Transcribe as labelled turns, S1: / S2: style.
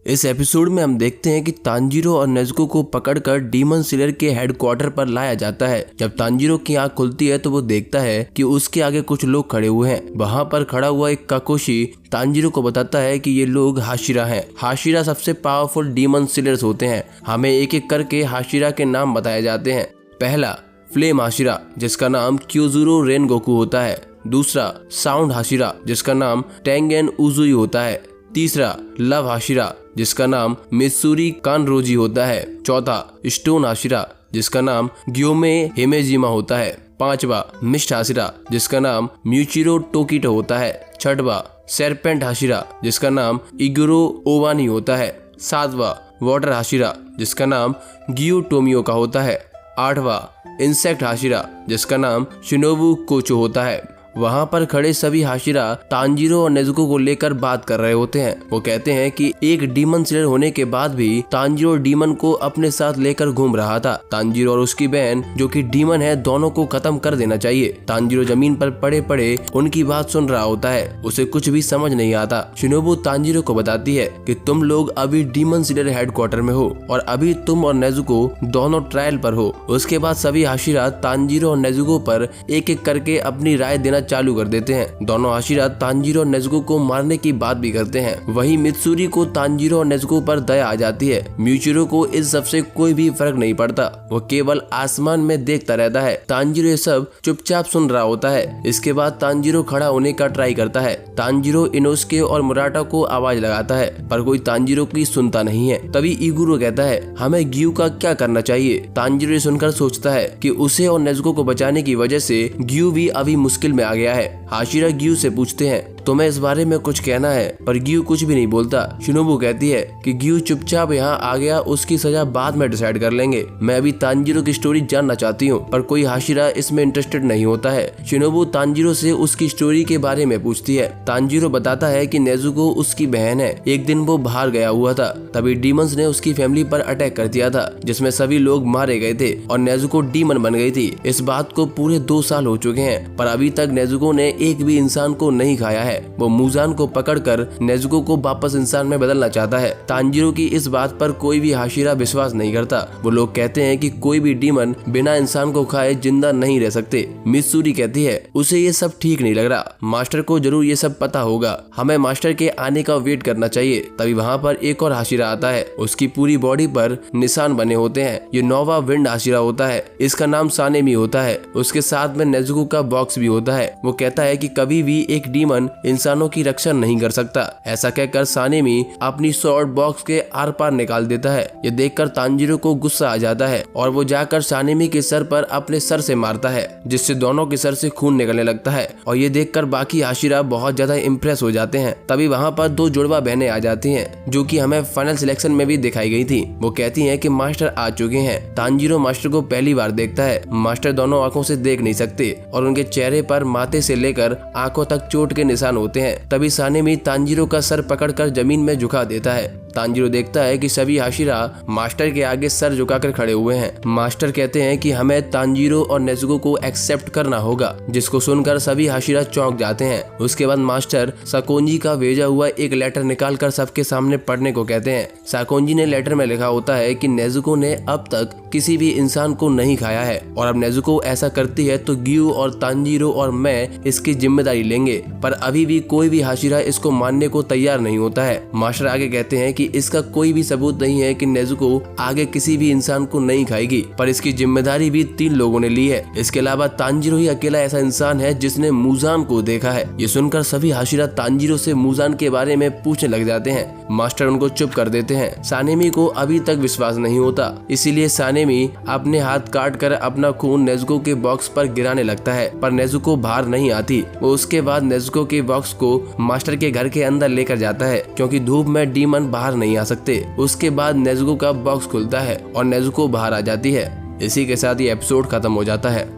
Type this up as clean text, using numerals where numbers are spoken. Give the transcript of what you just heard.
S1: इस एपिसोड में हम देखते हैं कि तांजीरो और नेज़ुको को पकड़कर डीमन स्लेयर के हेडक्वार्टर पर लाया जाता है। जब तांजीरो की आंख खुलती है तो वो देखता है कि उसके आगे कुछ लोग खड़े हुए हैं। वहाँ पर खड़ा हुआ एक काकोशी तांजीरो को बताता है कि ये लोग हाशिरा हैं। हाशिरा सबसे पावरफुल डीमन स्लेयर्स होते हैं। हमें एक एक करके हाशिरा के नाम बताए जाते हैं। पहला, फ्लेम हाशिरा, जिसका नाम क्योजुरो रेनगोकू होता है। दूसरा, साउंड हाशिरा, जिसका नाम टेंगेन उजुई होता है। तीसरा, लव हाशिरा, जिसका नाम मित्सुरी कानरोजी होता है। चौथा, स्टोन हाशिरा, जिसका नाम ग्योमे हिमेजिमा होता है। पांचवा, मिस्ट हाशिरा, जिसका नाम म्यूचिरो टोकिटो होता है। छठवा, सेरपेंट हाशिरा, जिसका नाम इगुरो ओवानी होता है। सातवां, वाटर हाशिरा, जिसका नाम गियो टोमियो का होता है। आठवां, इंसेक्ट हाशिरा, जिसका नाम शिनोबु कोचो होता है। वहाँ पर खड़े सभी हाशिरा तांजीरो और नेज़ुको को लेकर बात कर रहे होते हैं। वो कहते हैं कि एक डीमन स्लेयर होने के बाद भी तांजीरो डीमन को अपने साथ लेकर घूम रहा था। तांजीरो और उसकी बहन जो कि डीमन है, दोनों को खत्म कर देना चाहिए। तांजीरो जमीन पर पड़े पड़े उनकी बात सुन रहा होता है। उसे कुछ भी समझ नहीं आता। शिनोबु तांजीरो को बताती है कि तुम लोग अभी डीमन स्लेयर हेडक्वार्टर में हो और अभी तुम और नेज़ुको दोनों ट्रायल पर हो। उसके बाद सभी हाशिरा तांजीरो और नेज़ुको पर एक एक करके अपनी राय देना चालू कर देते हैं। दोनों हाशिरा तांजीरो और नेज़ुको को मारने की बात भी करते हैं। वहीं मित्सुरी को तांजीरो और नेज़ुको पर दया आ जाती है। म्यूचिरो को इस सब से कोई भी फर्क नहीं पड़ता। वो केवल आसमान में देखता रहता है। तांजीरो ये सब चुपचाप सुन रहा होता है। इसके बाद तांजीरो खड़ा होने का ट्राई करता है। तांजीरो इनोस्के और मुराटा को आवाज लगाता है पर कोई तांजीरो की सुनता नहीं है। तभी इगुरो कहता है, हमें ग्यू का क्या करना चाहिए। तांजीरो ये सुनकर सोचता है कि उसे और नेज़ुको को बचाने की वजह से ग्यू भी अभी मुश्किल में आ गया है। हाशिरा ग्यू से पूछते हैं, तुम्हें इस बारे में कुछ कहना है, पर ग्यू कुछ भी नहीं बोलता। शिनोबु कहती है कि ग्यू चुपचाप यहाँ आ गया, उसकी सजा बाद में डिसाइड कर लेंगे। मैं अभी तांजीरो की स्टोरी जानना चाहती हूँ, पर कोई हाशिरा इसमें इंटरेस्टेड नहीं होता है। शिनोबु तांजीरो से उसकी स्टोरी के बारे में पूछती है। तांजीरो बताता है कि नेज़ुको उसकी बहन है। एक दिन वो बाहर गया हुआ था, तभी डीमंस ने उसकी फैमिली पर अटैक कर दिया था, जिसमें सभी लोग मारे गए थे और नेज़ुको डीमन बन गई थी। इस बात को पूरे 2 साल हो चुके हैं, पर अभी तक नेज़ुको ने एक भी इंसान को नहीं खाया है। वो मुजान को पकड़कर नेज़ुको को वापस इंसान में बदलना चाहता है। तांजीरो की इस बात पर कोई भी हाशिरा विश्वास नहीं करता। वो लोग कहते हैं कि कोई भी डीमन बिना इंसान को खाए जिंदा नहीं रह सकते। मित्सुरी कहती है उसे ये सब ठीक नहीं लग रहा। मास्टर को जरूर ये सब पता होगा। हमें मास्टर के आने का वेट करना चाहिए। तभी वहाँ पर एक और हाशिरा आता है। उसकी पूरी बॉडी पर निशान बने होते हैं। ये नोवा विंड हाशिरा होता है। इसका नाम सानेमी होता है। उसके साथ में नेज़ुको का बॉक्स भी होता है। वो कहता है कि कभी भी एक डीमन इंसानों की रक्षा नहीं कर सकता। ऐसा कहकर सानेमी अपनी स्वॉर्ड बॉक्स के आर पार निकाल देता है। ये देखकर तांजीरो को गुस्सा आ जाता है और वो जाकर सानेमी के सर पर अपने सर से मारता है, जिससे दोनों के सर से खून निकलने लगता है। और ये देखकर बाकी हाशिरा बहुत ज्यादा इम्प्रेस हो जाते हैं। तभी वहाँ पर 2 जुड़वा बहनें आ जाती हैं, जो कि हमें फाइनल सिलेक्शन में भी दिखाई गई थी। वो कहती हैं कि मास्टर आ चुके हैं। तांजीरो मास्टर को पहली बार देखता है। मास्टर दोनों आंखों से देख नहीं सकते और उनके चेहरे पर माथे से लेकर आंखों तक चोट के निशान होते हैं। तभी सानेमी तांजीरो का सर पकड़कर जमीन में झुका देता है। तांजीरो देखता है कि सभी हाशिरा मास्टर के आगे सर झुकाकर खड़े हुए हैं। मास्टर कहते हैं कि हमें तांजीरो और नेज़ुको को एक्सेप्ट करना होगा, जिसको सुनकर सभी हाशिरा चौंक जाते हैं। उसके बाद मास्टर साकोंजी का भेजा हुआ एक लेटर निकालकर सबके सामने पढ़ने को कहते हैं। साकोंजी ने लेटर में लिखा होता है कि नेज़ुको ने अब तक किसी भी इंसान को नहीं खाया है और अब नेज़ुको ऐसा करती है तो ग्यू और तांजीरो और मैं इसकी जिम्मेदारी लेंगे, पर अभी भी कोई भी हाशिरा इसको मानने को तैयार नहीं होता है। मास्टर आगे कहते हैं कि इसका कोई भी सबूत नहीं है कि नेज़ुको आगे किसी भी इंसान को नहीं खाएगी, पर इसकी जिम्मेदारी भी 3 लोगों ने ली है। इसके अलावा तांजीरो ही अकेला ऐसा इंसान है जिसने मुजान को देखा है। ये सुनकर सभी हाशिरा तांजीरो से मुजान के बारे में पूछने लग जाते हैं। मास्टर उनको चुप कर देते हैं। सानेमी को अभी तक विश्वास नहीं होता, इसीलिए सानेमी अपने हाथ काट कर अपना खून नेज़ुको के बॉक्स पर गिराने लगता है, पर नेज़ुको बाहर नहीं आती। वो उसके बाद नेज़ुको के बॉक्स को मास्टर के घर के अंदर लेकर जाता है, क्योंकि धूप में डीमन बाहर नहीं आ सकते। उसके बाद नेज़ुको का बॉक्स खुलता है और नेज़ुको बाहर आ जाती है। इसी के साथ ये एपिसोड खत्म हो जाता है।